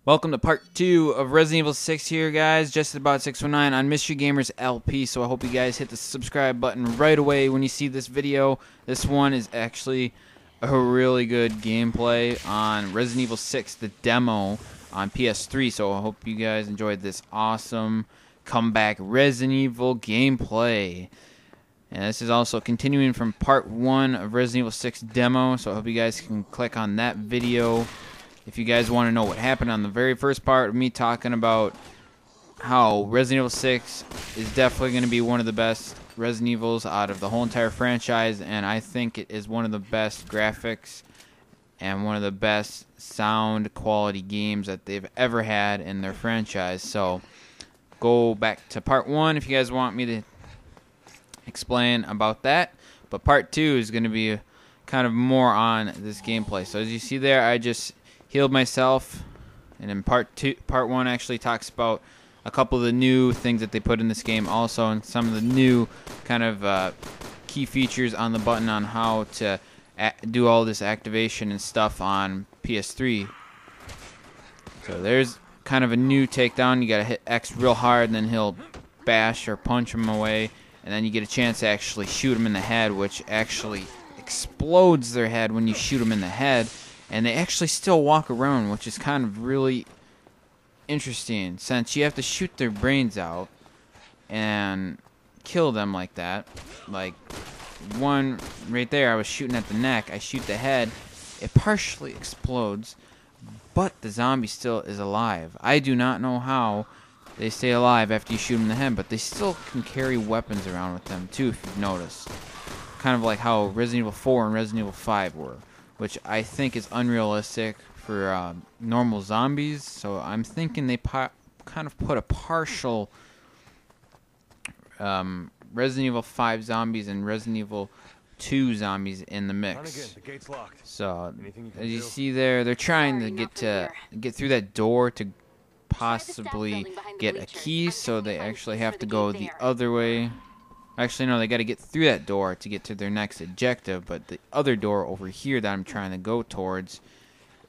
Welcome to part 2 of Resident Evil 6 here, guys. Just about 619 on MreGamersLP. So I hope you guys hit the subscribe button right away when you see this video. This one is actually a really good gameplay on Resident Evil 6, the demo on PS3. So I hope you guys enjoyed this awesome comeback Resident Evil gameplay. And this is also continuing from part 1 of Resident Evil 6 demo. So I hope you guys can click on that video if you guys want to know what happened on the very first part of me talking about how Resident Evil 6 is definitely going to be one of the best Resident Evils out of the whole entire franchise, and I think it is one of the best graphics and one of the best sound quality games that they've ever had in their franchise. So go back to part 1 if you guys want me to explain about that, but part 2 is going to be kind of more on this gameplay. So as you see there, I just healed myself, and then part 1 actually talks about a couple of the new things that they put in this game also, and some of the new kind of key features on the button on how to do all this activation and stuff on PS3. So there's kind of a new takedown. You gotta hit X real hard, and then he'll bash or punch him away, and then you get a chance to actually shoot him in the head, which actually explodes their head when you shoot him in the head. And they actually still walk around, which is kind of really interesting, since you have to shoot their brains out and kill them like that. Like one right there, I was shooting at the neck, I shoot the head, it partially explodes, but the zombie still is alive. I do not know how they stay alive after you shoot them in the head, but they still can carry weapons around with them too, if you've noticed. Kind of like how Resident Evil 4 and Resident Evil 5 were, which I think is unrealistic for normal zombies. So I'm thinking they kind of put a partial Resident Evil 5 zombies and Resident Evil 2 zombies in the mix. So as you see there, they're trying to get through that door to possibly get a key, so they actually have to go the other way. Actually, no, they got to get through that door to get to their next objective, but the other door over here that I'm trying to go towards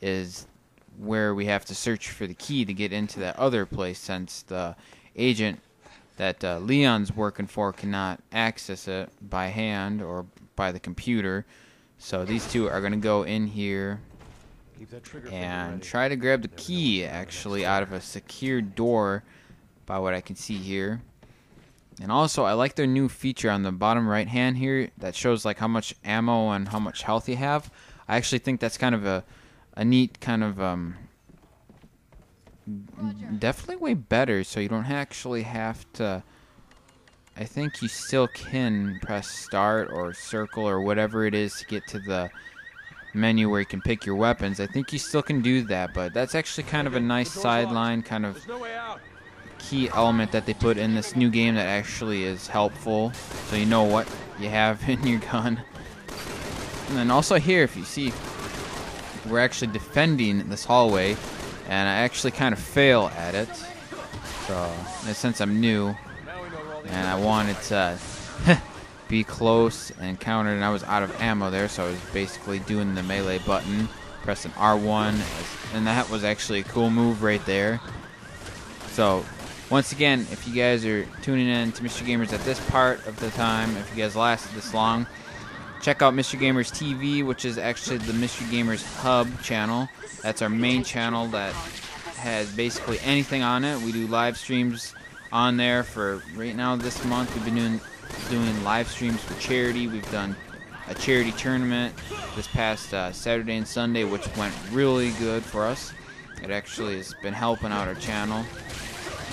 is where we have to search for the key to get into that other place, since the agent that Leon's working for cannot access it by hand or by the computer. So these two are going to go in here and try to grab the key, actually, out of a secured door by what I can see here. And also, I like their new feature on the bottom right hand here that shows like how much ammo and how much health you have. I actually think that's kind of a neat kind of definitely way better, so you don't actually have to. I think you still can press start or circle or whatever it is to get to the menu where you can pick your weapons. I think you still can do that, but that's actually kind of a nice sideline kind of key element that they put in this new game that actually is helpful, so you know what you have in your gun. And then also here, if you see, we're actually defending this hallway, and I actually kind of fail at it. So since I'm new and I wanted to be close and counter, and I was out of ammo there, so I was basically doing the melee button, pressing R1, and that was actually a cool move right there. So once again, if you guys are tuning in to Mr. Gamers at this part of the time, if you guys lasted this long, check out Mr. Gamers TV, which is actually the Mr. Gamers Hub channel. That's our main channel that has basically anything on it. We do live streams on there for right now this month. We've been doing live streams for charity. We've done a charity tournament this past Saturday and Sunday, which went really good for us. It actually has been helping out our channel.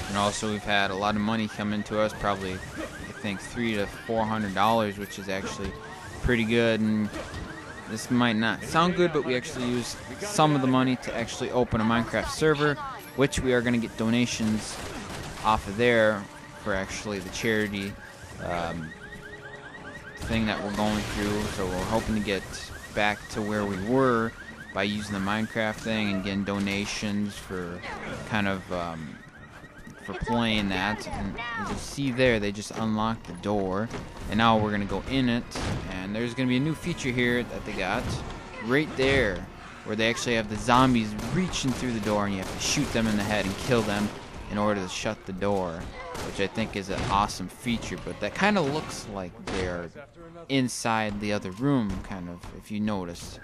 And also, we've had a lot of money come into us, probably, I think, $300 to $400, which is actually pretty good. And this might not sound good, but we actually use some of the money to actually open a Minecraft server, which we are going to get donations off of there for actually the charity thing that we're going through. So we're hoping to get back to where we were by using the Minecraft thing and getting donations for kind of for playing that. And as you see there, they just unlocked the door, and now we're gonna go in it, and there's gonna be a new feature here that they got right there where they actually have the zombies reaching through the door and you have to shoot them in the head and kill them in order to shut the door, which I think is an awesome feature. But that kind of looks like they're inside the other room, kind of, if you noticed.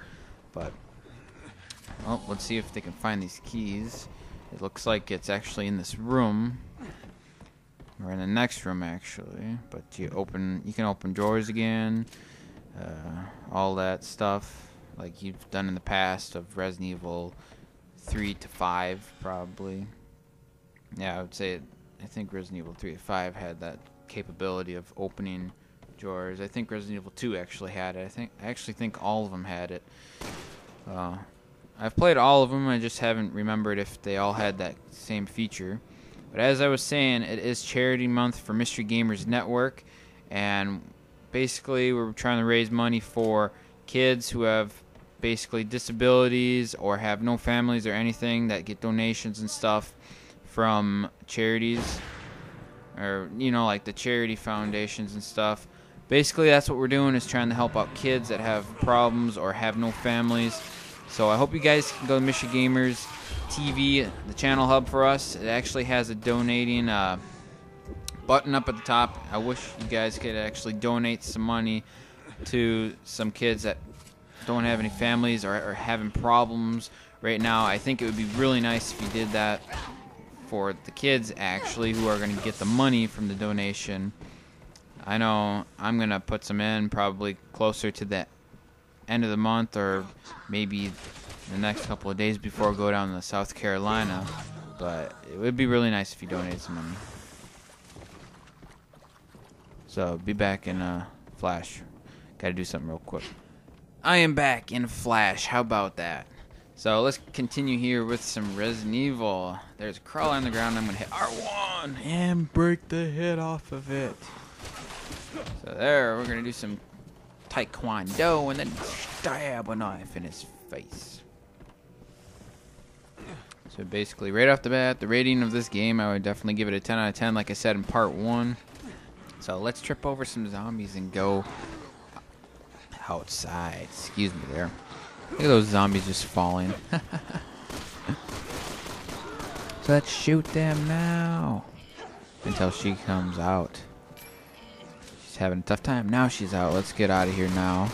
But well, let's see if they can find these keys. It looks like it's actually in this room, or in the next room actually. But you can open drawers again, all that stuff like you've done in the past of Resident Evil 3 to 5 probably. Yeah, I would say I think Resident Evil 3 to 5 had that capability of opening drawers. I think Resident Evil 2 actually had it. I actually think all of them had it. I've played all of them. I just haven't remembered if they all had that same feature. But as I was saying, it is charity month for Mystery Gamers Network, and basically we're trying to raise money for kids who have basically disabilities or have no families or anything, that get donations and stuff from charities, or like the charity foundations and stuff. Basically that's what we're doing, is trying to help out kids that have problems or have no families. So I hope you guys can go to Mystery Gamers TV, the channel hub for us. It actually has a donating button up at the top. I wish you guys could actually donate some money to some kids that don't have any families or are having problems right now. I think it would be really nice if you did that for the kids actually, who are going to get the money from the donation. I know I'm going to put some in probably closer to the end of the month, or maybe the next couple of days before I go down to South Carolina. But it would be really nice if you donated some money. So be back in Flash. Gotta do something real quick. I am back in Flash. How about that? So let's continue here with some Resident Evil. There's a crawler on the ground. I'm gonna hit R1 and break the head off of it. So there, we're gonna do some taekwondo and then stab a knife in his face. So basically, right off the bat, the rating of this game, I would definitely give it a 10 out of 10, like I said in part 1. So let's trip over some zombies and go outside. Excuse me there. Look at those zombies just falling. So let's shoot them now until she comes out. She's having a tough time. Now she's out. Let's get out of here now.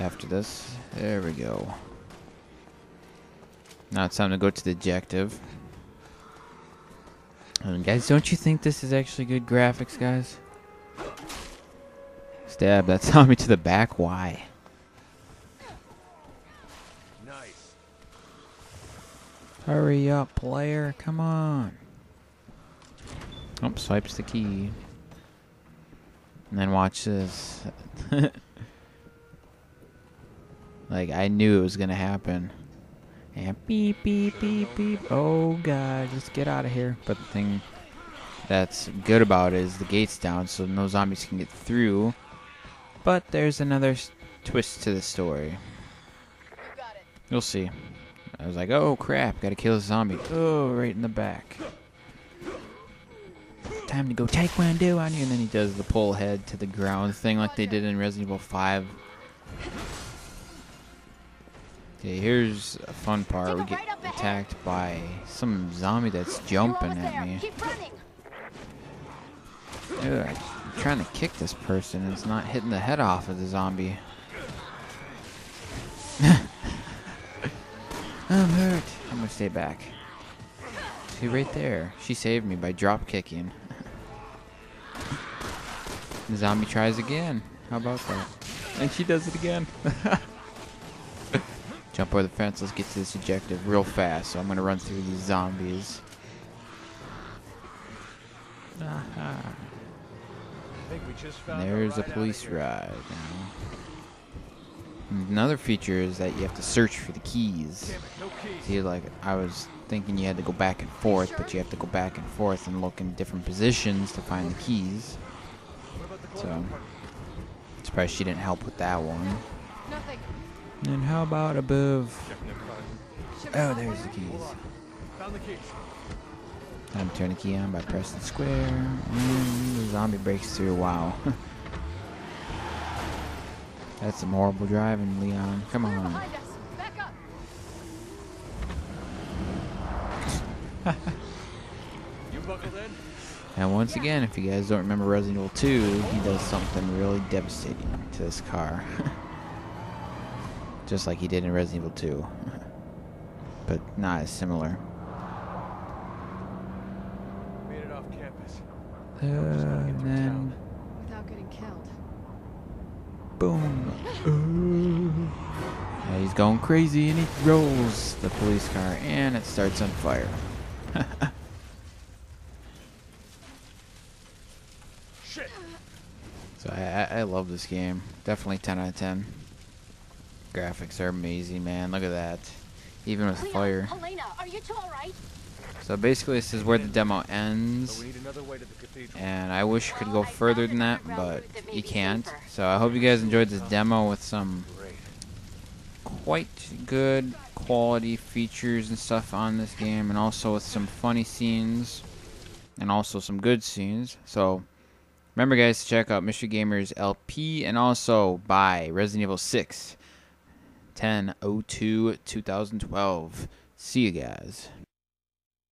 After this. There we go. Now it's time to go to the objective. And guys, don't you think this is actually good graphics, guys? Stab that zombie to the back. Why? Nice. Hurry up, player. Come on. Oh, swipes the key. And then watch this. Like, I knew it was going to happen. And beep, beep, beep, beep. Oh, God. Let's get out of here. But the thing that's good about it is the gate's down, so no zombies can get through. But there's another twist to the story. You'll see. I was like, oh, crap. Gotta kill this zombie. Oh, right in the back. Time to go taekwondo on you. And then he does the pull head to the ground thing like they did in Resident Evil 5. Okay, here's a fun part. We get attacked by some zombie that's jumping at me. Dude, I'm trying to kick this person. It's not hitting the head off of the zombie. I'm hurt. I'm gonna stay back. See, right there. She saved me by drop kicking. The zombie tries again. How about that? And she does it again. Jump over the fence. Let's get to this objective real fast. So I'm going to run through these zombies. Aha. And there's a police ride now. Another feature is that you have to search for the keys. See, like, I was thinking you had to go back and forth, but you have to go back and forth and look in different positions to find the keys. So, surprised she didn't help with that one. And how about above? Oh, there's the keys. Time to turn the key on by pressing square. And the zombie breaks through. Wow. That's some horrible driving, Leon. Come on. You buckled in? And once again, if you guys don't remember Resident Evil 2, he does something really devastating to this car. Just like he did in Resident Evil 2. But not as similar. Made it off campus. And then... Without getting killed. Boom. Yeah, he's going crazy and he rolls the police car and it starts on fire. Shit. So I love this game. Definitely 10 out of 10. Graphics are amazing, man. Look at that. Even with fire. Helena, are you two alright? So basically this is where the demo So ends. we need another way to the cathedral. And I wish you could go further than that, but you can't. So I hope you guys enjoyed this demo with some Great. quite good quality features and stuff on this game, and also with some funny scenes and also some good scenes. So remember guys to check out MreGamersLP and also buy Resident Evil 6 10/02/2012. See you guys.